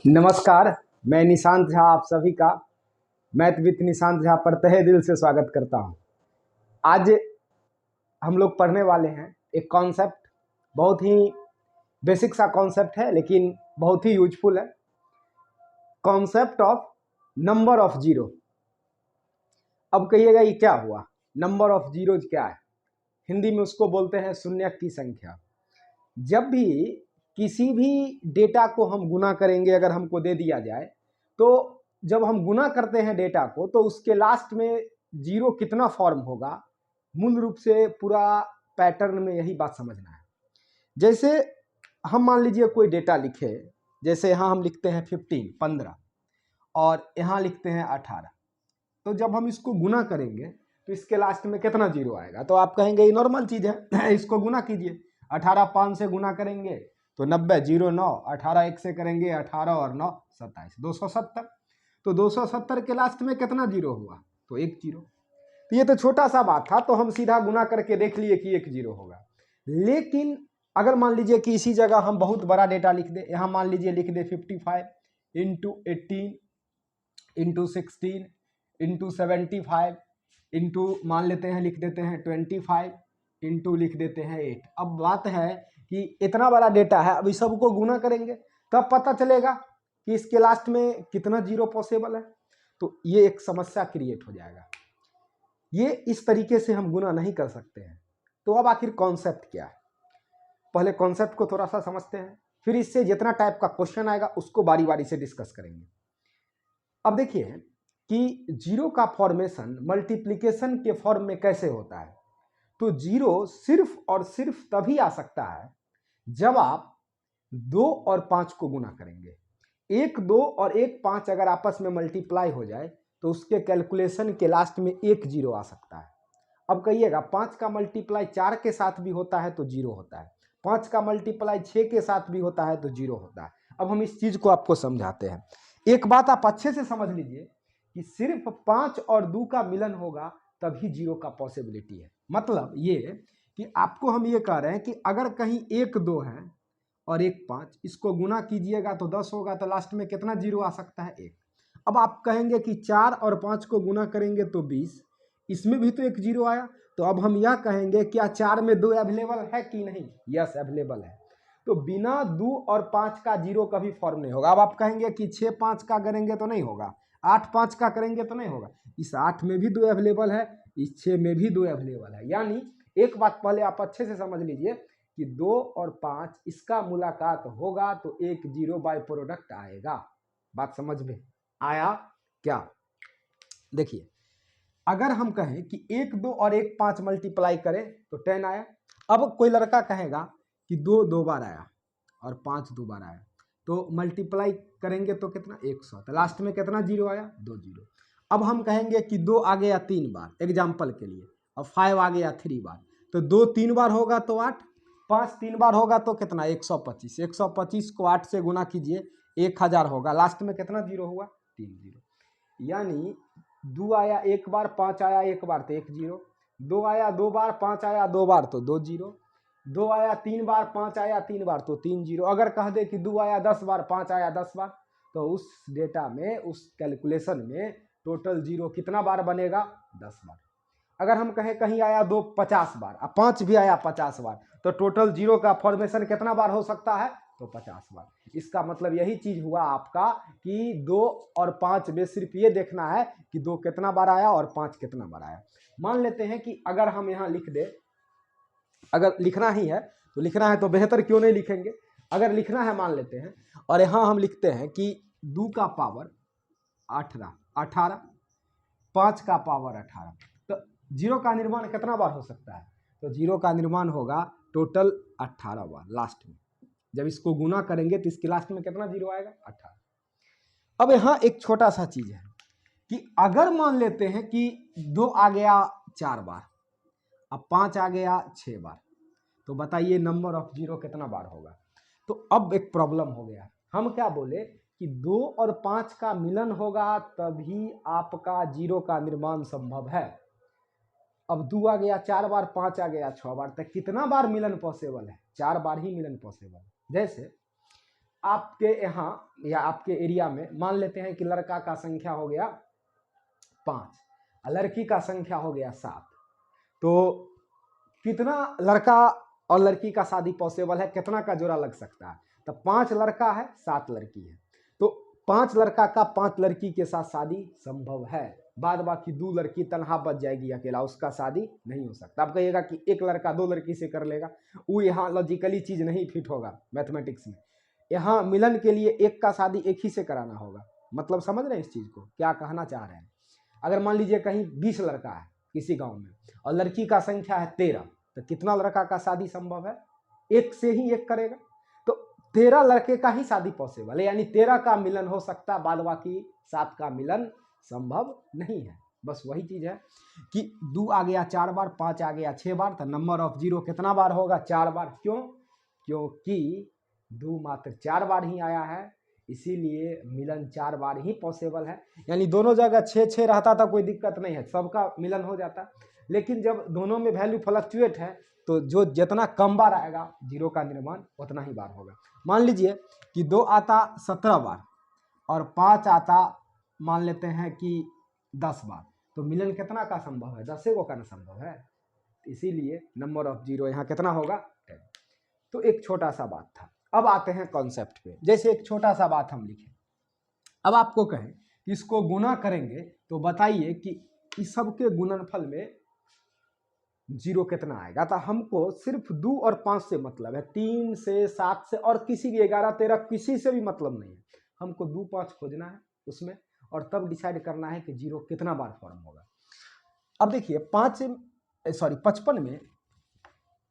नमस्कार। मैं निशांत झा आप सभी का मैथ विथ निशांत झा पर तहे दिल से स्वागत करता हूं। आज हम लोग पढ़ने वाले हैं एक कॉन्सेप्ट, बहुत ही बेसिक सा कॉन्सेप्ट है लेकिन बहुत ही यूजफुल है। Concept of number of zero. अब कहिएगा ये क्या हुआ, नंबर ऑफ जीरोज क्या है? हिंदी में उसको बोलते हैं शून्य की संख्या। जब भी किसी भी डेटा को हम गुना करेंगे, अगर हमको दे दिया जाए तो जब हम गुना करते हैं डेटा को तो उसके लास्ट में जीरो कितना फॉर्म होगा, मूल रूप से पूरा पैटर्न में यही बात समझना है। जैसे हम मान लीजिए कोई डेटा लिखे, जैसे यहाँ हम लिखते हैं 15 और यहाँ लिखते हैं 18। तो जब हम इसको गुना करेंगे तो इसके लास्ट में कितना जीरो आएगा? तो आप कहेंगे ये नॉर्मल चीज़ है इसको गुना कीजिए। 18 5 से गुना करेंगे तो 90, 0 9, 18 1 से करेंगे 18 और 9 27, 270। तो 270 के लास्ट में कितना जीरो हुआ? तो एक जीरो। तो ये तो छोटा सा बात था, तो हम सीधा गुना करके देख लिए कि एक जीरो होगा। लेकिन अगर मान लीजिए कि इसी जगह हम बहुत बड़ा डेटा लिख दे, यहाँ मान लीजिए लिख दे 55 इंटू 18 इंटू 16 इंटू 75 इंटू मान लेते हैं लिख देते हैं 25 इंटू लिख देते हैं 8। अब बात है कि इतना बड़ा डेटा है, अब इस सबको गुना करेंगे तब पता चलेगा कि इसके लास्ट में कितना जीरो पॉसिबल है। तो ये एक समस्या क्रिएट हो जाएगा। ये इस तरीके से हम गुना नहीं कर सकते हैं। तो अब आखिर कॉन्सेप्ट क्या है? पहले कॉन्सेप्ट को थोड़ा सा समझते हैं, फिर इससे जितना टाइप का क्वेश्चन आएगा उसको बारी बारी से डिस्कस करेंगे। अब देखिए कि जीरो का फॉर्मेशन मल्टीप्लिकेशन के फॉर्म में कैसे होता है। तो जीरो सिर्फ और सिर्फ तभी आ सकता है जब आप 2 और 5 को गुना करेंगे। 1 2 और 1 5 अगर आपस में मल्टीप्लाई हो जाए तो उसके कैलकुलेशन के लास्ट में एक जीरो आ सकता है। अब कहिएगा 5 का मल्टीप्लाई 4 के साथ भी होता है तो जीरो होता है, 5 का मल्टीप्लाई 6 के साथ भी होता है तो जीरो होता है। अब हम इस चीज को आपको समझाते हैं। एक बात आप अच्छे से समझ लीजिए कि सिर्फ 5 और 2 का मिलन होगा तभी जीरो का पॉसिबिलिटी है। मतलब ये कि आपको हम ये कह रहे हैं कि अगर कहीं 1 2 है और 1 5, इसको गुना कीजिएगा तो 10 होगा, तो लास्ट में कितना जीरो आ सकता है? 1। अब आप कहेंगे कि 4 और 5 को गुना करेंगे तो 20, इसमें भी तो एक जीरो आया। तो अब हम यह कहेंगे क्या 4 में 2 अवेलेबल है कि नहीं? यस, अवेलेबल है। तो बिना 2 और 5 का जीरो कभी फॉर्म नहीं होगा। अब आप कहेंगे कि 6 5 का करेंगे तो नहीं होगा, 8 5 का करेंगे तो नहीं होगा। इस 8 में भी 2 अवेलेबल है, इस 6 में भी 2 अवेलेबल है। यानी एक बात पहले आप अच्छे से समझ लीजिए कि 2 और 5 इसका मुलाकात होगा तो एक जीरो बाय प्रोडक्ट आएगा। बात समझ में आया क्या? देखिए, अगर हम कहें कि 1 2 और 1 5 मल्टीप्लाई करें तो 10 आया। अब कोई लड़का कहेगा कि 2 2 बार आया और 5 2 बार आया, तो मल्टीप्लाई करेंगे तो कितना? 100। तो लास्ट में कितना जीरो आया? 2 जीरो। अब हम कहेंगे कि 2 आ गया 3 बार एग्जाम्पल के लिए, और 5 आ गया 3 बार, तो 2 3 बार होगा तो 8, 5 3 बार होगा तो कितना? 125। 125 को 8 से गुना कीजिए, 1000 होगा। लास्ट में कितना जीरो हुआ? 3 जीरो। यानी 2 आया 1 बार, 5 आया 1 बार तो 1 जीरो, 2 आया 2 बार, 5 आया 2 बार तो 2 जीरो, 2 आया 3 बार, 5 आया 3 बार तो 3 जीरो। अगर कह दे कि 2 आया 10 बार, 5 आया 10 बार, तो उस डेटा में, उस कैलकुलेशन में टोटल जीरो कितना बार बनेगा? 10 बार। अगर हम कहें कहीं आया 2 50 बार, अब 5 भी आया 50 बार, तो टोटल जीरो का फॉर्मेशन कितना बार हो सकता है? तो 50 बार। इसका मतलब यही चीज हुआ आपका कि 2 और 5 में सिर्फ ये देखना है कि 2 कितना बार आया और 5 कितना बार आया। मान लेते हैं कि अगर हम यहाँ लिख दे, अगर लिखना ही है तो लिखना है तो बेहतर क्यों नहीं लिखेंगे। अगर लिखना है मान लेते हैं, और यहाँ हम लिखते हैं कि 2 का पावर 18, 5 का पावर 18, तो जीरो का निर्माण कितना बार हो सकता है? तो जीरो का निर्माण होगा टोटल 18 बार। लास्ट में जब इसको गुना करेंगे तो इसके लास्ट में कितना जीरो आएगा? 18। अब यहाँ एक छोटा सा चीज है कि अगर मान लेते हैं कि 2 आ गया 4 बार, अब 5 आ गया 6 बार, तो बताइए नंबर ऑफ जीरो कितना बार होगा? तो अब एक प्रॉब्लम हो गया। हम क्या बोले कि 2 और 5 का मिलन होगा तभी आपका जीरो का निर्माण संभव है। अब 2 आ गया 4 बार, 5 आ गया 6 बार, तक कितना बार मिलन पॉसिबल है? 4 बार ही मिलन पॉसिबल है। जैसे आपके यहाँ या आपके एरिया में मान लेते हैं कि लड़का का संख्या हो गया 5, लड़की का संख्या हो गया 7, तो कितना लड़का और लड़की का शादी पॉसिबल है, कितना का जोड़ा लग सकता है? तो 5 लड़का है, 7 लड़की है, तो 5 लड़का का 5 लड़की के साथ शादी संभव है। बाद बाकी 2 लड़की तनहा बच जाएगी अकेला, उसका शादी नहीं हो सकता। आप कहिएगा कि एक लड़का 2 लड़की से कर लेगा, वो यहाँ लॉजिकली चीज नहीं फिट होगा मैथमेटिक्स में। यहाँ मिलन के लिए एक का शादी एक ही से कराना होगा। मतलब समझ रहे हैं इस चीज को, क्या कहना चाह रहे हैं? अगर मान लीजिए कहीं 20 लड़का है किसी गांव में और लड़की का संख्या है 13, तो कितना लड़का का शादी संभव है? एक से ही एक करेगा, तो 13 लड़के का ही शादी पॉसिबल है, यानी 13 का मिलन हो सकता है, बाद बाकी 7 का मिलन संभव नहीं है। बस वही चीज है कि 2 आ गया 4 बार, 5 आ गया 6 बार, तो नंबर ऑफ जीरो कितना बार होगा? 4 बार। क्यों? क्योंकि 2 मात्र 4 बार ही आया है, इसीलिए मिलन 4 बार ही पॉसिबल है। यानी दोनों जगह 6-6 रहता था कोई दिक्कत नहीं है, सबका मिलन हो जाता। लेकिन जब दोनों में वैल्यू फ्लक्चुएट है, तो जो जितना कम बार आएगा जीरो का निर्माण उतना ही बार होगा। मान लीजिए कि 2 आता 17 बार और 5 आता मान लेते हैं कि 10 बार, तो मिलन कितना का संभव है? 10 का संभव है, इसीलिए नंबर ऑफ जीरो यहाँ कितना होगा? 10। तो एक छोटा सा बात था। अब आते हैं कॉन्सेप्ट पे। जैसे एक छोटा सा बात हम लिखें, अब आपको कहें कि इसको गुना करेंगे तो बताइए कि इस सबके गुणनफल में जीरो कितना आएगा। तो हमको सिर्फ 2 और 5 से मतलब है, 3 से 7 से और किसी भी 11 13 किसी से भी मतलब नहीं है। हमको 2 5 खोजना है उसमें, और तब डिसाइड करना है कि जीरो कितना बार फॉर्म होगा। अब देखिए 55 में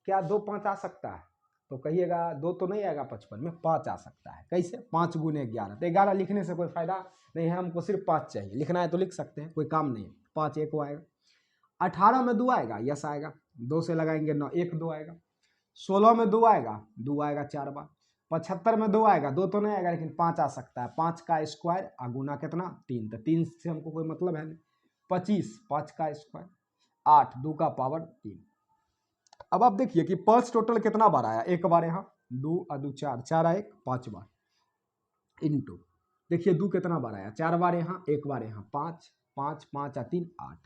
क्या 2 5 आ सकता है? तो कहिएगा 2 तो नहीं आएगा, 55 में 5 आ सकता है। कैसे? 5 गुने 11, तो 11 लिखने से कोई फायदा नहीं है, हमको सिर्फ 5 चाहिए। लिखना है तो लिख सकते हैं, कोई काम नहीं है। 5 1 आएगा। 18 में 2 आएगा, यस आएगा, 2 से लगाएंगे 9, 1 2 आएगा। 16 में 2 आएगा, 2 आएगा 4 बार। 75 में 2 आएगा, 2 तो नहीं आएगा लेकिन 5 आ सकता है। 5 का स्क्वायर गुना कितना? 3, तो 3 से हमको कोई मतलब है नहीं। 25, 5 का स्क्वायर 8, 2 का पावर 3। अब आप देखिए कि 5 टोटल कितना बार आया? एक बार यहाँ 2 2 4, 4 आए 5 बार, इनटू देखिए 2 कितना बार आया? 4 बार यहाँ, एक बार यहाँ, 5 5 5 3 8,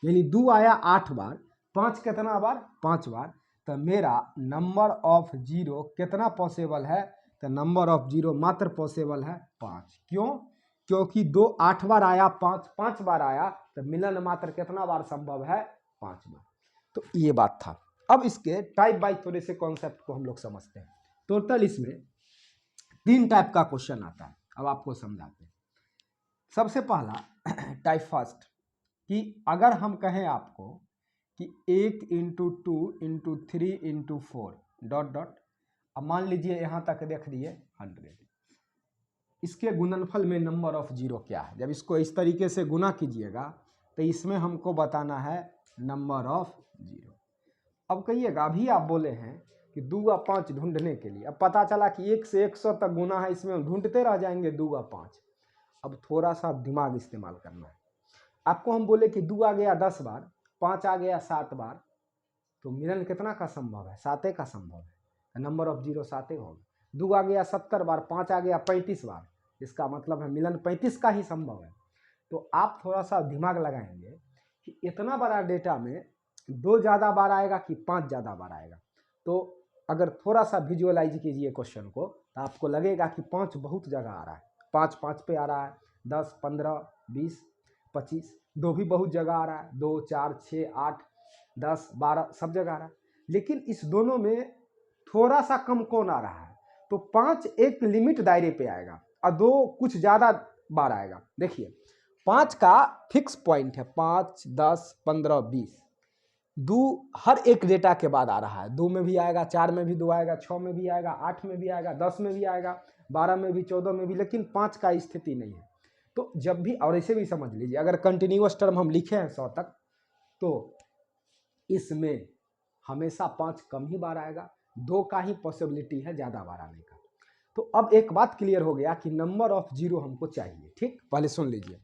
यानी 2 आया 8 बार। 5 कितना बार? 5 बार। तो मेरा नंबर ऑफ जीरो कितना पॉसिबल है? तो नंबर ऑफ जीरो मात्र पॉसिबल है 5। क्यों? क्योंकि 2 8 बार आया, 5 5 बार आया, तो मिलन मात्र कितना बार संभव है? 5 बार। तो ये बात था। अब इसके टाइप बाई थोड़े से कॉन्सेप्ट को हम लोग समझते हैं। टोटल इसमें 3 टाइप का क्वेश्चन आता है, अब आपको समझाते हैं। सबसे पहला टाइप फर्स्ट, कि अगर हम कहें आपको कि 1 × 2 × 3 × 4 डॉट डॉट, अब मान लीजिए यहाँ तक देख दिए 100, इसके गुणनफल में नंबर ऑफ जीरो क्या है? जब इसको इस तरीके से गुना कीजिएगा तो इसमें हमको बताना है नंबर ऑफ जीरो। अब कहिएगा अभी आप बोले हैं कि 2 और 5 ढूंढने के लिए, अब पता चला कि 1 से 100 तक गुना है, इसमें हम ढूंढते रह जाएंगे 2 और 5। अब थोड़ा सा दिमाग इस्तेमाल करना है। आपको हम बोले कि 2 आ गया 10 बार, 5 आ गया 7 बार, तो मिलन कितना का संभव है? 7 का संभव है, नंबर ऑफ जीरो 7 होगा। 2 आ गया 70 बार, 5 आ गया 35 बार, इसका मतलब है मिलन 35 का ही संभव है। तो आप थोड़ा सा दिमाग लगाएंगे कि इतना बड़ा डेटा में 2 ज़्यादा बार आएगा कि 5 ज़्यादा बार आएगा। तो अगर थोड़ा सा विजुअलाइज कीजिए क्वेश्चन को, तो आपको लगेगा कि 5 बहुत जगह आ रहा है, 5 5 पे आ रहा है, 10 15 20 25, 2 भी बहुत जगह आ रहा है, 2 4 6 8 10 12 सब जगह आ रहा है। लेकिन इस दोनों में थोड़ा सा कम कौन आ रहा है? तो 5 एक लिमिट दायरे पे आएगा और 2 कुछ ज़्यादा बार आएगा। देखिए 5 का फिक्स पॉइंट है, 5 10 15 20, 2 हर एक डेटा के बाद आ रहा है। 2 में भी आएगा, 4 में भी 2 आएगा, 6 में भी आएगा, 8 में भी आएगा, 10 में भी आएगा, 12 में भी, 14 में भी, लेकिन 5 का स्थिति नहीं है। तो जब भी, और ऐसे भी समझ लीजिए अगर कंटिन्यूअस टर्म हम लिखे हैं 100 तक, तो इसमें हमेशा 5 कम ही बार आएगा, 2 का ही पॉसिबिलिटी है ज़्यादा बार आने का। तो अब एक बात क्लियर हो गया कि नंबर ऑफ जीरो हमको चाहिए। ठीक, पहले सुन लीजिए,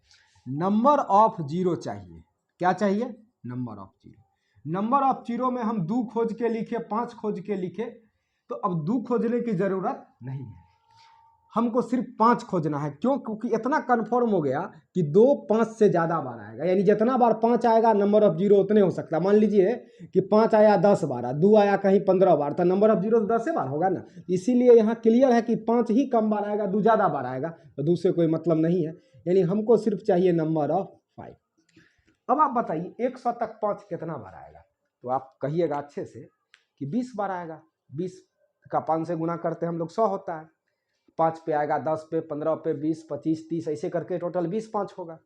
नंबर ऑफ जीरो चाहिए। क्या चाहिए? Number of zero. Number of zero में हम 2 खोज के लिखे, 5 खोज के लिखे, तो अब 2 खोजने की जरूरत नहीं है। हमको सिर्फ 5 खोजना है। क्यों? क्योंकि इतना कन्फर्म हो गया कि 2 5 से ज़्यादा बार आएगा, यानी जितना बार 5 आएगा नंबर ऑफ जीरो उतने हो सकता है। मान लीजिए कि 5 आया 10 बार, 2 आया कहीं 15 बार, तो नंबर ऑफ जीरो तो 10 बार होगा ना। इसीलिए यहाँ क्लियर है कि 5 ही कम बार आएगा, 2 ज़्यादा बार आएगा, तो दूसरे कोई मतलब नहीं है। यानी हमको सिर्फ चाहिए नंबर ऑफ 5। अब आप बताइए 100 तक 5 कितना बार आएगा? तो आप कहिएगा अच्छे से कि 20 बार आएगा। 20 का 5 से गुना करते हम लोग 100 होता है। 5 पे आएगा, 10 पे, 15 पे, 20, 25, 30, ऐसे करके टोटल 20 5 होगा।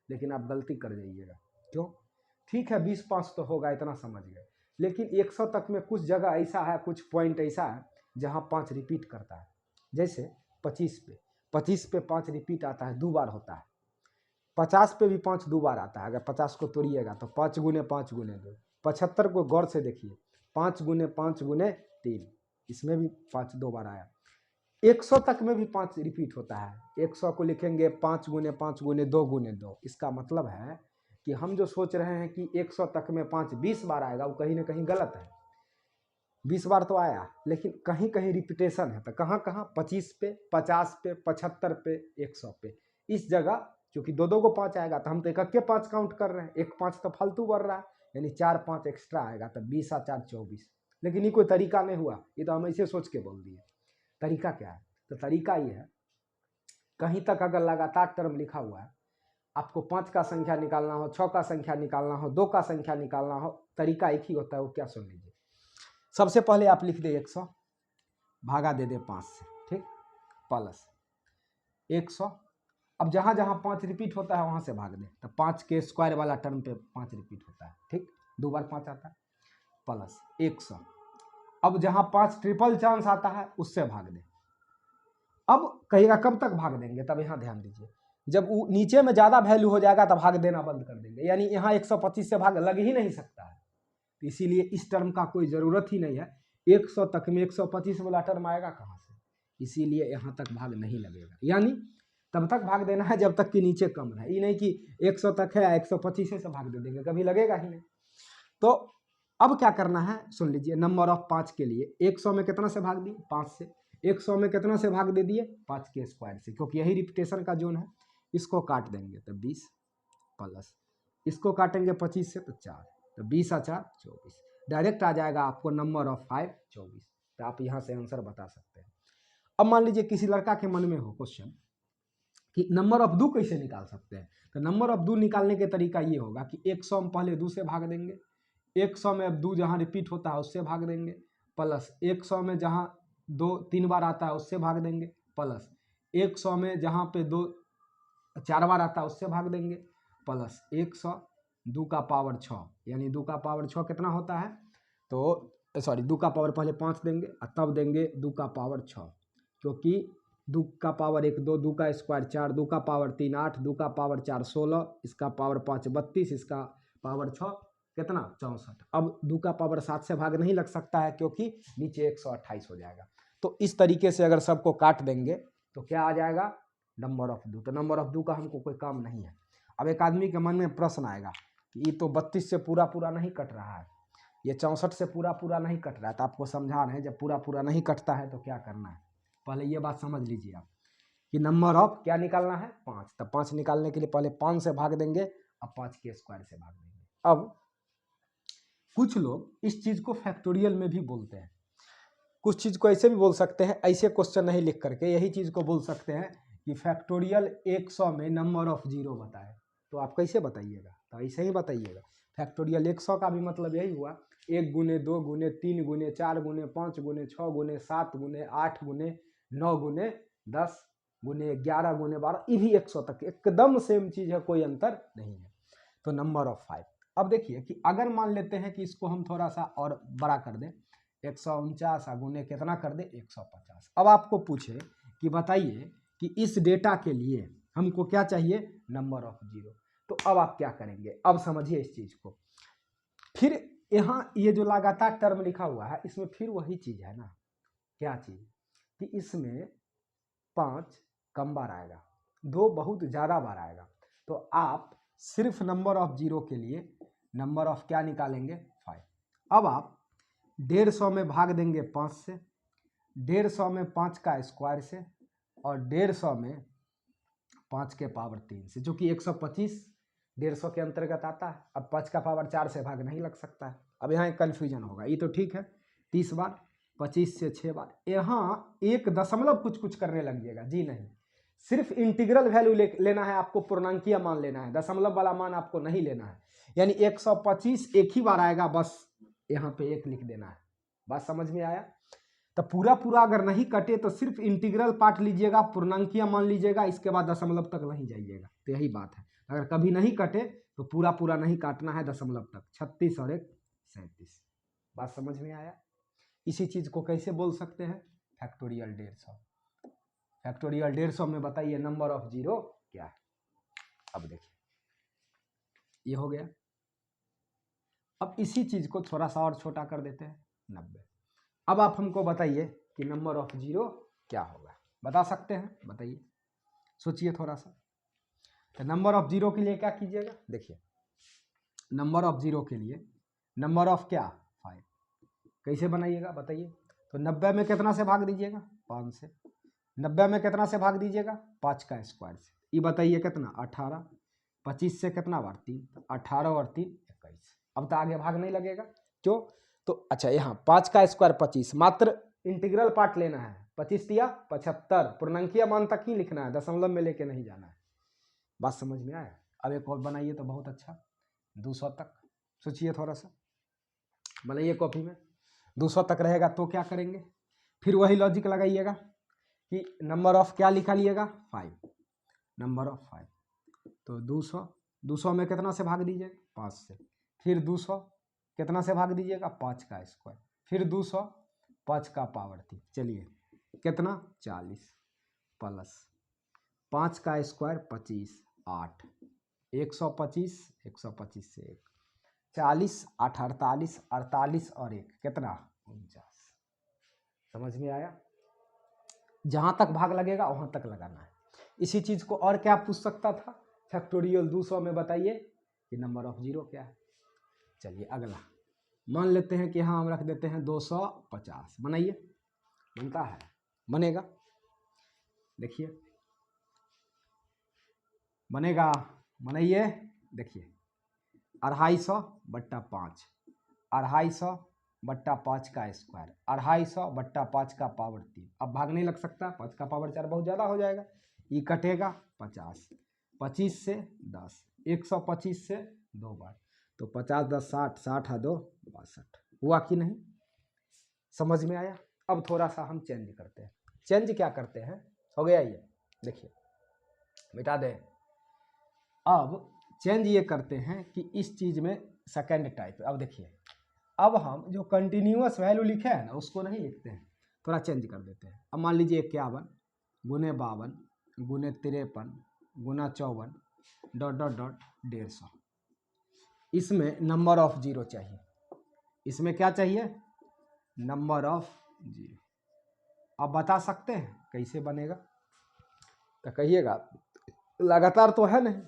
लेकिन आप गलती कर जाइएगा। क्यों? ठीक है 20 5 तो होगा, इतना समझ गए, लेकिन 100 तक में कुछ जगह ऐसा है, कुछ पॉइंट ऐसा है जहाँ 5 रिपीट करता है। जैसे 25 पे 5 रिपीट आता है, 2 बार होता है। 50 पे भी 5 2 बार आता है। अगर 50 को तोड़िएगा तो 5 गुने 5 गुने 2। 75 को गौर से देखिए, 5 गुने 5 गुने 3, इसमें भी 5 2 बार आया। 100 तक में भी 5 रिपीट होता है। 100 को लिखेंगे 5 गुने 5 गुने 2 गुने 2। इसका मतलब है कि हम जो सोच रहे हैं कि 100 तक में 5 20 बार आएगा, वो कहीं ना कहीं गलत है। 20 बार तो आया, लेकिन कहीं कहीं रिपीटेशन है। तो कहाँ कहाँ? 25 पे, 50 पे, 75 पे, 100 पे। इस जगह क्योंकि दो दो को 5 आएगा तो हम तो एक के 5 काउंट कर रहे हैं, एक 5 तो फालतू बढ़ रहा है, यानी 4 5 एक्स्ट्रा आएगा, तो 20 और 4 24। लेकिन ये कोई तरीका नहीं हुआ, ये तो हम ऐसे सोच के बोल दिए। तरीका क्या है? तो तरीका ये है, कहीं तक अगर लगातार टर्म लिखा हुआ है, आपको 5 का संख्या निकालना हो, 6 का संख्या निकालना हो, 2 का संख्या निकालना हो, तरीका एक ही होता है। वो क्या? सुन लीजिए। सबसे पहले आप लिख दे 100, भागा दे 5 से, ठीक, प्लस 100। अब जहाँ जहाँ 5 रिपीट होता है वहाँ से भाग दे, तो 5 के स्क्वायर वाला टर्म पे 5 रिपीट होता है, ठीक, 2 बार 5 आता है, प्लस 100। अब जहाँ 5 ट्रिपल चांस आता है उससे भाग दे। अब कहिएगा कब तक भाग देंगे? तब यहाँ ध्यान दीजिए, जब नीचे में ज़्यादा वैल्यू हो जाएगा तब भाग देना बंद कर देंगे, यानी यहाँ 125 से भाग लग ही नहीं सकता है। तो इसीलिए इस टर्म का कोई ज़रूरत ही नहीं है। 100 तक में 125 वाला टर्म आएगा कहाँ से? इसीलिए यहाँ तक भाग नहीं लगेगा, यानी तब तक भाग देना है जब तक कि नीचे कम रहे। ये नहीं कि 100 तक है 125 से भाग दे देंगे, कभी लगेगा ही नहीं। तो अब क्या करना है सुन लीजिए। नंबर ऑफ 5 के लिए 100 में कितना से भाग दिए? 5 से। 100 में कितना से भाग दे दिए? 5 के स्क्वायर से, क्योंकि यही रिपीटेशन का जोन है। इसको काट देंगे तो 20, प्लस इसको काटेंगे 25 से तो 4, तो 20 और 4 24। डायरेक्ट आ जाएगा आपको नंबर ऑफ 5 24। तो आप यहाँ से आंसर बता सकते हैं। अब मान लीजिए किसी लड़का के मन में हो क्वेश्चन कि नंबर ऑफ 2 कैसे निकाल सकते हैं, तो नंबर ऑफ 2 निकालने के तरीका ये होगा कि 100 में पहले 2 से भाग देंगे, 100 में अब 2 जहाँ रिपीट होता है उससे भाग देंगे, प्लस 100 में जहाँ 2 3 बार आता है उससे भाग देंगे, प्लस 100 में जहाँ पे 2 4 बार आता है उससे भाग देंगे, प्लस 100 2 का पावर 6, यानी 2 का पावर 6 कितना होता है? तो सॉरी 2 का पावर पहले 5 देंगे और तब देंगे 2 का पावर 6, क्योंकि 2 का पावर 1 2, 2 का स्क्वायर 4, 2 का पावर 3 8, 2 का पावर 4 16, इसका पावर 5 32, इसका पावर 6 कितना? 64। अब 2 का पावर 7 से भाग नहीं लग सकता है क्योंकि नीचे 128 हो जाएगा। तो इस तरीके से अगर सबको काट देंगे तो क्या आ जाएगा? Number of 2। तो नंबर ऑफ 2 का हमको कोई काम नहीं है। अब एक आदमी के मन में प्रश्न आएगा कि ये तो 32 से पूरा पूरा नहीं कट रहा है, ये 64 से पूरा पूरा नहीं कट रहा है। तो आपको समझा रहे हैं जब पूरा पूरा नहीं कटता है तो क्या करना है। पहले ये बात समझ लीजिए आप कि नंबर ऑफ क्या निकालना है? 5। तो 5 निकालने के लिए पहले 5 से भाग देंगे, अब 5 के स्क्वायर से भाग देंगे। अब कुछ लोग इस चीज़ को फैक्टोरियल में भी बोलते हैं, कुछ चीज़ को ऐसे भी बोल सकते हैं, ऐसे क्वेश्चन नहीं लिख करके यही चीज़ को बोल सकते हैं कि फैक्टोरियल 100 में नंबर ऑफ 0 बताए। तो आप कैसे बताइएगा? तो ऐसे ही बताइएगा। फैक्टोरियल 100 का भी मतलब यही हुआ 1 गुने 2 गुने 3 गुने 4 गुने 5 गुने 6 गुने 7 गुने 8 गुने 9 गुने 10 गुने 11 गुने 12, ये भी 100 तक एकदम सेम चीज़ है, कोई अंतर नहीं है। तो नंबर ऑफ 5। अब देखिए कि अगर मान लेते हैं कि इसको हम थोड़ा सा और बड़ा कर दें, 149 गुने कितना कर दे? 150। अब आपको पूछे कि बताइए कि इस डेटा के लिए हमको क्या चाहिए? Number of 0। तो अब आप क्या करेंगे? अब समझिए इस चीज़ को। फिर यहाँ ये जो लगातार टर्म लिखा हुआ है इसमें फिर वही चीज़ है ना, क्या चीज़ कि इसमें 5 कम बार आएगा, 2 बहुत ज़्यादा बार आएगा। तो आप सिर्फ नंबर ऑफ 0 के लिए नंबर ऑफ क्या निकालेंगे? 5। अब आप 150 में भाग देंगे 5 से, 150 में 5 का स्क्वायर से, और 150 में 5 के पावर 3 से, जो कि 125 150 के अंतर्गत आता है। अब 5 का पावर 4 से भाग नहीं लग सकता है। अब यहाँ एक कन्फ्यूजन होगा, ये तो ठीक है 30 बार, 25 से 6 बार, यहाँ एक दशमलव कुछ कुछ करने लगिएगा जी नहीं, सिर्फ इंटीग्रल वैल्यू लेना है आपको, पूर्णांकीय मान लेना है, दशमलव वाला मान आपको नहीं लेना है। यानी 125 एक ही बार आएगा, बस यहाँ पे 1 लिख देना है। बात समझ में आया? तो पूरा पूरा अगर नहीं कटे तो सिर्फ इंटीग्रल पार्ट लीजिएगा, पूर्णांकीय मान लीजिएगा, इसके बाद दशमलव तक नहीं जाइएगा। तो यही बात है, अगर कभी नहीं कटे तो पूरा पूरा नहीं काटना है दशमलव तक। 36 और 1 37। बात समझ में आया? इसी चीज को कैसे बोल सकते हैं? फैक्टोरियल 150। फैक्टोरियल 150 में बताइए नंबर ऑफ जीरो क्या है। अब देखिए ये हो गया। अब इसी चीज को थोड़ा सा और छोटा कर देते हैं 90। अब आप हमको बताइए कि नंबर ऑफ जीरो क्या होगा, बता सकते हैं? बताइए, सोचिए थोड़ा सा। तो नंबर ऑफ जीरो के लिए क्या कीजिएगा? देखिए नंबर ऑफ जीरो के लिए नंबर ऑफ क्या 5 कैसे बनाइएगा बताइए? तो 90 में कितना से भाग दीजिएगा? 5 से। 90 में कितना से भाग दीजिएगा? 5 का स्क्वायर से। ये बताइए कितना? 18। 25 से कितना बार? 3। 18 और 3 21। अब तो आगे भाग नहीं लगेगा, क्यों? तो अच्छा यहाँ 5 का स्क्वायर 25, मात्र इंटीग्रल पार्ट लेना है। 25 या 75, पूर्णांकीय मान तक ही लिखना है, दशमलव में लेके नहीं जाना है। बात समझ में आया? अब एक और बनाइए तो बहुत अच्छा, 200 तक। सोचिए थोड़ा सा, बनाइए कॉपी में। 200 तक रहेगा तो क्या करेंगे? फिर वही लॉजिक लगाइएगा कि नंबर ऑफ क्या निकालिएगा? 5, नंबर ऑफ 5। तो 200 में कितना से भाग दीजिएगा? 5 से। फिर 200 कितना से भाग दीजिएगा? 5 का स्क्वायर। फिर 200 5 का पावर 3। चलिए कितना? 40 प्लस 5 का स्क्वायर 25 8 125 125 से 1 40 8 48 48 और 1 कितना? 49। समझ में आया? जहां तक भाग लगेगा वहां तक लगाना है। इसी चीज को और क्या पूछ सकता था? फैक्टोरियल 200 में बताइए कि नंबर ऑफ जीरो क्या है। चलिए अगला मान लेते हैं कि हाँ हम रख देते हैं 250। बनाइए, बनता है? बनेगा? देखिए बनेगा, बनाइए। देखिए 250 बट्टा 5, 250 बट्टा 5 का स्क्वायर, 250 बट्टा 5 का पावर 3। अब भाग नहीं लग सकता, 5 का पावर 4 बहुत ज़्यादा हो जाएगा। ये कटेगा 50, 25 से 10, 125 से 2 बार, तो 50 10 60, 60 है 2 62। हुआ कि नहीं? समझ में आया? अब थोड़ा सा हम चेंज करते हैं। चेंज क्या करते हैं? हो गया ये, देखिए मिटा दें। अब चेंज ये करते हैं कि इस चीज़ में सेकेंड टाइप। अब देखिए, अब हम जो कंटिन्यूअस वैल्यू लिखे हैं ना उसको नहीं लिखते हैं, थोड़ा चेंज कर देते हैं। अब मान लीजिए 51 गुने 52 गुने 53 गुना 54 डॉट डॉट डॉट 150। इसमें नंबर ऑफ जीरो चाहिए। इसमें क्या चाहिए? Number of zero. आप बता सकते हैं कैसे बनेगा? तो कहिएगा। लगातार तो है नहीं,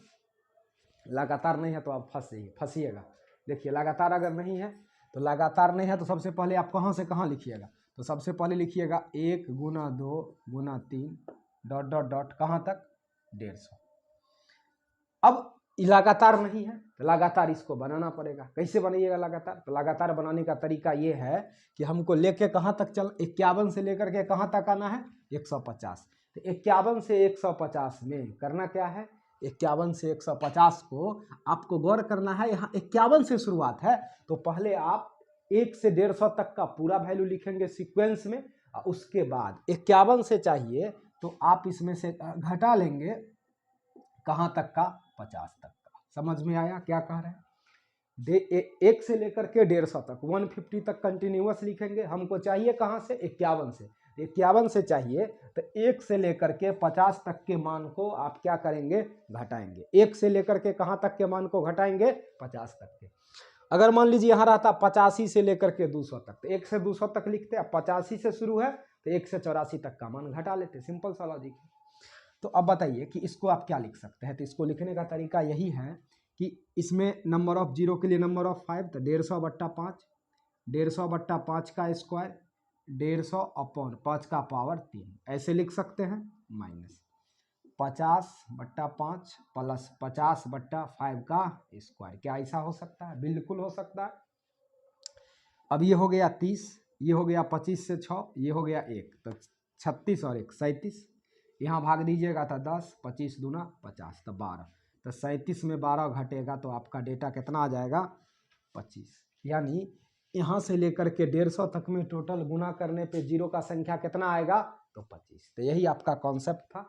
लगातार नहीं है तो आप फंसिएगा। देखिए लगातार अगर नहीं है तो लगातार नहीं है तो सबसे पहले आप कहाँ से कहाँ लिखिएगा? तो सबसे पहले लिखिएगा 1 गुना 2 गुना 3 डॉट डॉट डॉट कहाँ तक? 150। अब लगातार नहीं है तो लगातार इसको बनाना पड़ेगा। कैसे बनाइएगा लगातार? तो लगातार बनाने का तरीका ये है कि हमको लेके कहाँ तक चल, 51 से लेकर के कहाँ तक आना है? 150। तो 51 से 150 में करना क्या है? 51 से 150 को आपको गौर करना है। यहाँ 51 से शुरुआत है तो पहले आप 1 से 150 तक का पूरा वैल्यू लिखेंगे सीक्वेंस में, और उसके बाद 51 से चाहिए तो आप इसमें से घटा लेंगे कहाँ तक का? 50 तक का। समझ में आया क्या कह रहे हैं? 1 से लेकर के 150 तक, 150 तक कंटिन्यूअस लिखेंगे। हमको चाहिए कहाँ से? 51 से। 51 से चाहिए तो 1 से लेकर के 50 तक के मान को आप क्या करेंगे? घटाएंगे। 1 से लेकर के कहाँ तक के मान को घटाएंगे? 50 तक के। अगर मान लीजिए यहाँ रहता 85 से लेकर के 200 तक, तो 1 से 200 तक लिखते हैं। 85 से शुरू है तो 1 से 84 तक का मान घटा लेते। सिंपल सा लॉजिक है। तो अब बताइए कि इसको आप क्या लिख सकते हैं? तो इसको लिखने का तरीका यही है कि इसमें नंबर ऑफ जीरो के लिए नंबर ऑफ 5, तो 150 बट्टा 5, 150 बट्टा 5 का स्क्वायर, 150 अपॉन 5 का पावर 3, ऐसे लिख सकते हैं। माइनस 50/5 प्लस 50/5 का स्क्वायर। क्या ऐसा हो सकता है? बिल्कुल हो सकता है। अब ये हो गया 30, ये हो गया 25 से 6, ये हो गया 1, तो 36 और 1 37। यहाँ भाग दीजिएगा तो 10, 25 दूना 50 तो 12, तो 37 में 12 घटेगा तो आपका डेटा कितना आ जाएगा? 25। यानी यहाँ से लेकर के 150 तक में टोटल गुना करने पे जीरो का संख्या कितना आएगा? तो 25। तो यही आपका कॉन्सेप्ट था,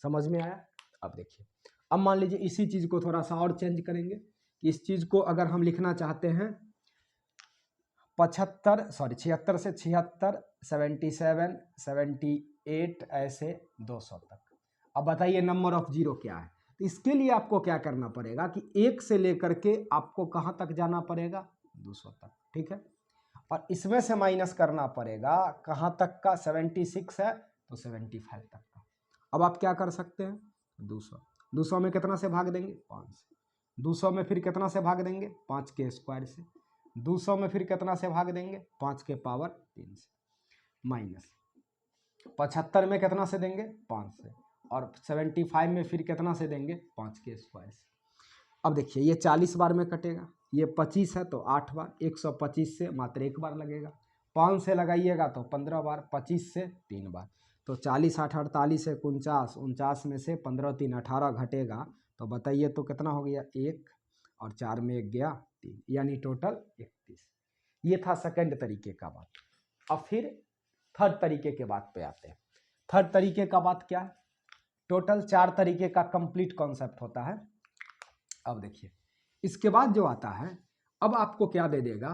समझ में आया? अब देखिए, अब मान लीजिए इसी चीज़ को थोड़ा सा और चेंज करेंगे कि इस चीज़ को अगर हम लिखना चाहते हैं 76 से 76, 77, 78 ऐसे 200 तक। अब बताइए नंबर ऑफ जीरो क्या है? तो इसके लिए आपको क्या करना पड़ेगा कि 1 से लेकर के आपको कहाँ तक जाना पड़ेगा? 200 तक, ठीक है। और इसमें से माइनस करना पड़ेगा कहाँ तक का? 76 है तो 75 तक का। अब आप क्या कर सकते हैं? 200 में कितना से भाग देंगे? 5 से। 200 में फिर कितना से भाग देंगे? 5 के स्क्वायर से। 200 में फिर कितना से भाग देंगे? 5 के पावर 3 से। माइनस 75 में कितना से देंगे? 5 से। और 75 में फिर कितना से देंगे? 5 के स्क्वायर से। अब देखिए ये 40 बार में कटेगा, ये 25 है तो 8 बार, 125 से मात्र 1 बार लगेगा। 5 से लगाइएगा तो 15 बार, 25 से 3 बार, तो 40 8 48 है 49, 49 में से 15 3 18 घटेगा तो बताइए तो कितना हो गया? 1 और 4 में 1 गया 3, यानी टोटल 31। ये था सेकंड तरीके का बात। अब फिर थर्ड तरीके के बात पे आते हैं। थर्ड तरीके का बात क्या है? टोटल 4 तरीके का कंप्लीट कॉन्सेप्ट होता है। अब देखिए इसके बाद जो आता है, अब आपको क्या दे देगा?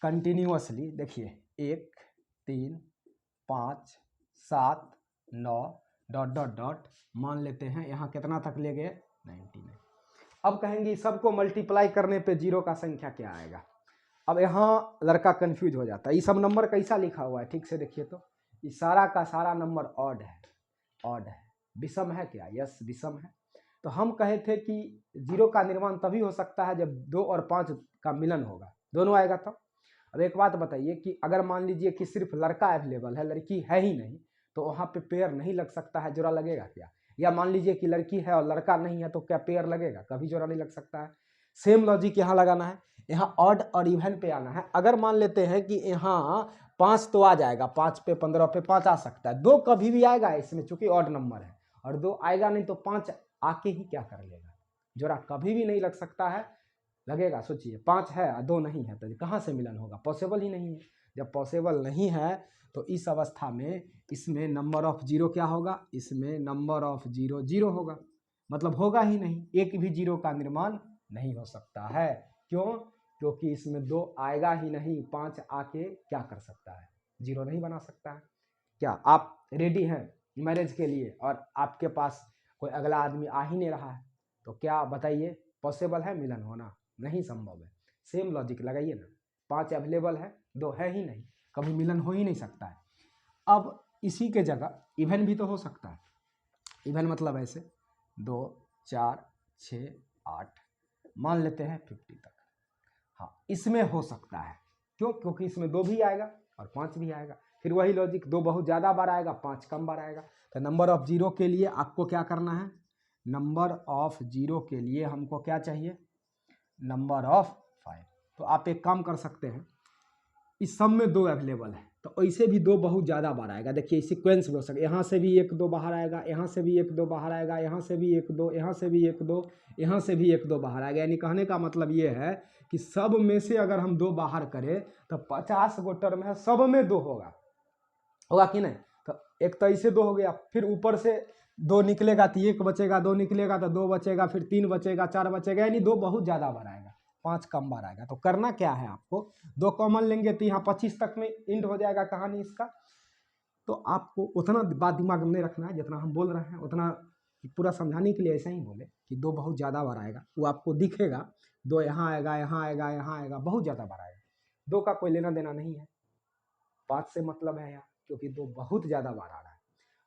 कंटिन्यूअसली देखिए 1 3 5 7 9 डॉट डॉट डॉट, मान लेते हैं यहाँ कितना तक ले गए? 99। अब कहेंगे सबको मल्टीप्लाई करने पे जीरो का संख्या क्या आएगा? अब यहाँ लड़का कंफ्यूज हो जाता है। ये सब नंबर कैसा लिखा हुआ है? ठीक से देखिए तो ये सारा का सारा नंबर ऑड है, ऑड है। विषम है क्या? यस विषम है। तो हम कहे थे कि जीरो का निर्माण तभी हो सकता है जब 2 और 5 का मिलन होगा, दोनों आएगा तब। अब एक बात बताइए कि अगर मान लीजिए कि सिर्फ लड़का अवेलेबल है, लड़की है ही नहीं, तो वहाँ पे पेयर नहीं लग सकता है, जोड़ा लगेगा क्या? या मान लीजिए कि लड़की है और लड़का नहीं है तो क्या पेयर लगेगा? कभी जोड़ा नहीं लग सकता है। सेम लॉजिक यहाँ लगाना है, यहाँ ऑड और इवन पे आना है। अगर मान लेते हैं कि यहाँ 5 तो आ जाएगा, 5 पे 15 पे 5 आ सकता है, 2 कभी भी आएगा इसमें चूंकि ऑड नंबर है, और 2 आएगा नहीं तो 5 आके ही क्या कर लेगा? जोड़ा कभी भी नहीं लग सकता है, लगेगा। सोचिए 5 है और 2 नहीं है तो कहाँ से मिलन होगा? पॉसिबल ही नहीं है। जब पॉसिबल नहीं है तो इस अवस्था में इसमें नंबर ऑफ जीरो क्या होगा? इसमें नंबर ऑफ जीरो जीरो होगा, मतलब होगा ही नहीं, एक भी जीरो का निर्माण नहीं हो सकता है। क्यों? क्योंकि इसमें 2 आएगा ही नहीं, 5 आके क्या कर सकता है? जीरो नहीं बना सकता है। क्या आप रेडी हैं मैरिज के लिए और आपके पास कोई अगला आदमी आ ही नहीं रहा है, तो क्या बताइए पॉसिबल है मिलन होना? नहीं संभव है। सेम लॉजिक लगाइए ना, 5 अवेलेबल है, 2 है ही नहीं, कभी मिलन हो ही नहीं सकता है। अब इसी के जगह इवन भी तो हो सकता है। इवन मतलब ऐसे 2 4 6 8 मान लेते हैं 50 तक। हाँ इसमें हो सकता है। क्यों? क्योंकि इसमें 2 भी आएगा और 5 भी आएगा। फिर वही लॉजिक, 2 बहुत ज़्यादा बार आएगा, 5 कम बार आएगा। तो नंबर ऑफ जीरो के लिए आपको क्या करना है? नंबर ऑफ जीरो के लिए हमको क्या चाहिए? Number of 5। तो आप एक काम कर सकते हैं, इस सब में 2 अवेलेबल है तो ऐसे भी 2 बहुत ज़्यादा बार आएगा। देखिए सीक्वेंस में हो सकता है, यहाँ से भी 1 2 बाहर आएगा, यहाँ से भी 1 2 बाहर आएगा, यहाँ से भी 1 2, यहाँ से भी 1 2, यहाँ से भी 1 2 बाहर आएगा। यानी कहने का मतलब ये है कि सब में से अगर हम 2 बाहर करें तो 50 गो टर्म है, सब में 2 होगा, होगा कि नहीं? तो एक तो ऐसे 2 हो गया, फिर ऊपर से 2 निकलेगा तो 1 बचेगा, 2 निकलेगा तो 2 बचेगा, फिर 3 बचेगा, 4 बचेगा, यानी 2 बहुत ज़्यादा बार आएगा, 5 कम बार आएगा। तो करना क्या है आपको? 2 कॉमन लेंगे तो यहाँ 25 तक में एंड हो जाएगा कहानी इसका। तो आपको उतना बात दिमाग में नहीं रखना है, जितना हम बोल रहे हैं उतना पूरा समझाने के लिए ऐसा ही बोले कि 2 बहुत ज़्यादा बार आएगा। वो आपको दिखेगा 2 यहाँ आएगा, यहाँ आएगा, यहाँ आएगा, बहुत ज़्यादा बार आएगा। 2 का कोई लेना देना नहीं है, 5 से मतलब है यहाँ, क्योंकि 2 बहुत ज़्यादा बार आ रहा है।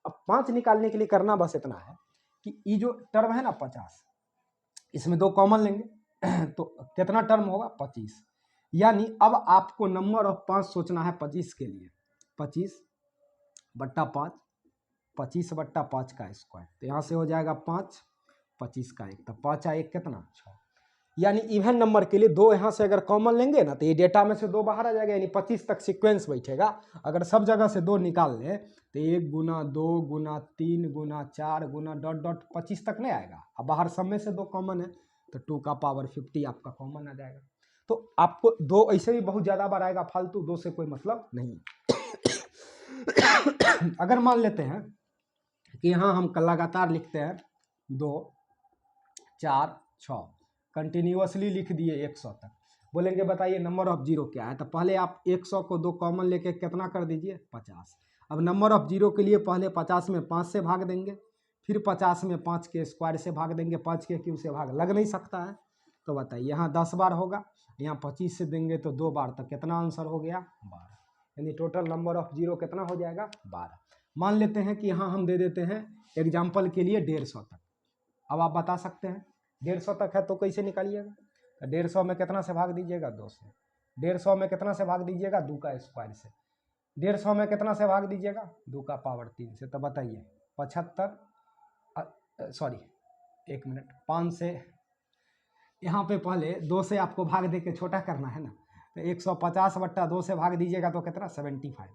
अब 5 निकालने के लिए करना बस इतना है कि ये जो टर्म है ना 50, इसमें 2 कॉमन लेंगे तो कितना टर्म होगा? 25। यानी अब आपको नंबर ऑफ 5 सोचना है 25 के लिए। 25/5 25/5 का स्क्वायर, तो यहाँ से हो जाएगा 5, 25 का 1, तो 5 1 कितना 6। यानी इवन नंबर के लिए 2 यहाँ से अगर कॉमन लेंगे ना तो ये डेटा में से 2 बाहर आ जाएगा, यानी 25 तक सीक्वेंस बैठेगा। अगर सब जगह से 2 निकाल लें तो 1 गुना 2 गुना 3 गुना 4 गुना डॉट डॉट 25 तक नहीं आएगा। अब बाहर सब में से 2 कॉमन है तो 2 का पावर 50 आपका कॉमन आ जाएगा। तो आपको 2 ऐसे भी बहुत ज़्यादा बार आएगा फालतू, 2 से कोई मतलब नहीं। अगर मान लेते हैं कि यहाँ हम लगातार लिखते हैं 2 4 6 कंटिन्यूअसली लिख दिए 100 तक, बोलेंगे बताइए नंबर ऑफ जीरो क्या है, तो पहले आप 100 को 2 कॉमन लेके कितना कर दीजिए 50। अब नंबर ऑफ जीरो के लिए पहले 50 में 5 से भाग देंगे, फिर 50 में 5 के स्क्वायर से भाग देंगे, 5 के क्यूब से भाग लग नहीं सकता है। तो बताइए यहाँ 10 बार होगा, यहाँ 25 से देंगे तो 2 बार, तो कितना आंसर हो गया 12, यानी टोटल नंबर ऑफ जीरो कितना हो जाएगा 12। मान लेते हैं कि यहाँ हम दे देते हैं एग्जाम्पल के लिए 150 तक। अब आप बता सकते हैं 150 तक है तो कैसे निकालिएगा, तो 150 में कितना से भाग दीजिएगा 2 से, 150 में कितना से भाग दीजिएगा 2 का स्क्वायर से, 150 में कितना से भाग दीजिएगा 2 का पावर 3 से। तो बताइए 75 सॉरी 1 मिनट 5 से यहाँ पे पहले 2 से आपको भाग दे के छोटा करना है ना, तो 150/2 से भाग दीजिएगा तो कितना 75।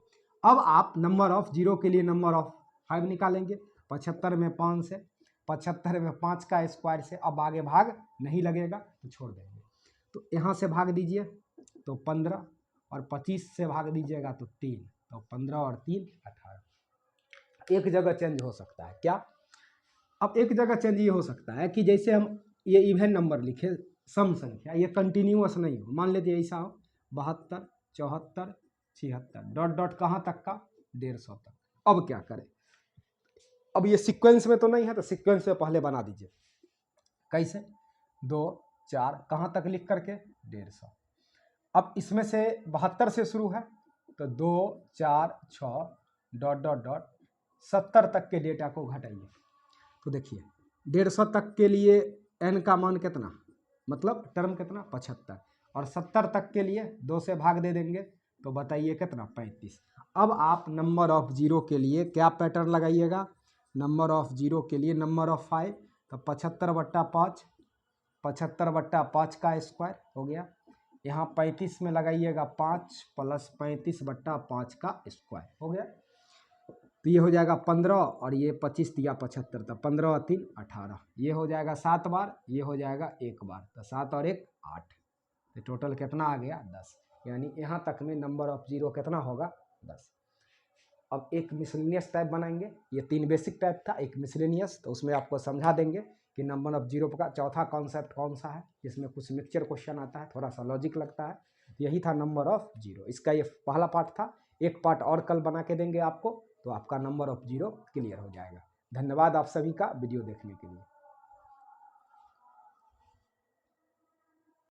अब आप नंबर ऑफ जीरो के लिए नंबर ऑफ 5 निकालेंगे, 75 में 5 से, 75 में 5 का स्क्वायर से। अब आगे भाग नहीं लगेगा तो छोड़ देंगे, तो यहाँ से भाग दीजिए तो 15 और 25 से भाग दीजिएगा तो 3, तो 15 और 3 18। एक जगह चेंज हो सकता है क्या, अब एक जगह चेंज ये हो सकता है कि जैसे हम ये इवन नंबर लिखे सम संख्या, ये कंटिन्यूअस नहीं हो, मान लीजिए ऐसा हो 72 74 76 डॉट डॉट कहाँ तक का 150 तक। अब क्या करें, अब ये सीक्वेंस में तो नहीं है तो सीक्वेंस में पहले बना दीजिए, कैसे 2 4 कहाँ तक लिख करके 150। अब इसमें से 72 से शुरू है तो 2 4 6 डॉट डॉट डॉट 70 तक के डेटा को घटाइए, तो देखिए 150 तक के लिए n का मान कितना, मतलब टर्म कितना 75, और 70 तक के लिए 2 से भाग दे देंगे तो बताइए कितना 35। अब आप नंबर ऑफ जीरो के लिए क्या पैटर्न लगाइएगा, नंबर ऑफ जीरो के लिए नंबर ऑफ 5, तो 75/5, 75/5 का स्क्वायर हो गया। यहाँ 35 में लगाइएगा 5 प्लस 35/5 का स्क्वायर हो गया, तो ये हो जाएगा 15 और ये 25 दिया 75, तो 15 और 3 18, ये हो जाएगा 7 बार, ये हो जाएगा 1 बार, तो 7 और 1 8, तो टोटल कितना आ गया 10। यानी यहाँ तक में नंबर ऑफ जीरो कितना होगा 10। अब एक मिसलेनियस टाइप बनाएंगे, ये 3 बेसिक टाइप था, एक मिसलेनियस, तो उसमें आपको समझा देंगे कि नंबर ऑफ जीरो का चौथा कॉन्सेप्ट कौन सा है, जिसमें कुछ मिक्सचर क्वेश्चन आता है, थोड़ा सा लॉजिक लगता है, यही था नंबर ऑफ जीरो। इसका ये पहला पार्ट था, एक पार्ट और कल बना के देंगे आपको, तो आपका नंबर ऑफ जीरो क्लियर हो जाएगा। धन्यवाद आप सभी का वीडियो देखने के लिए।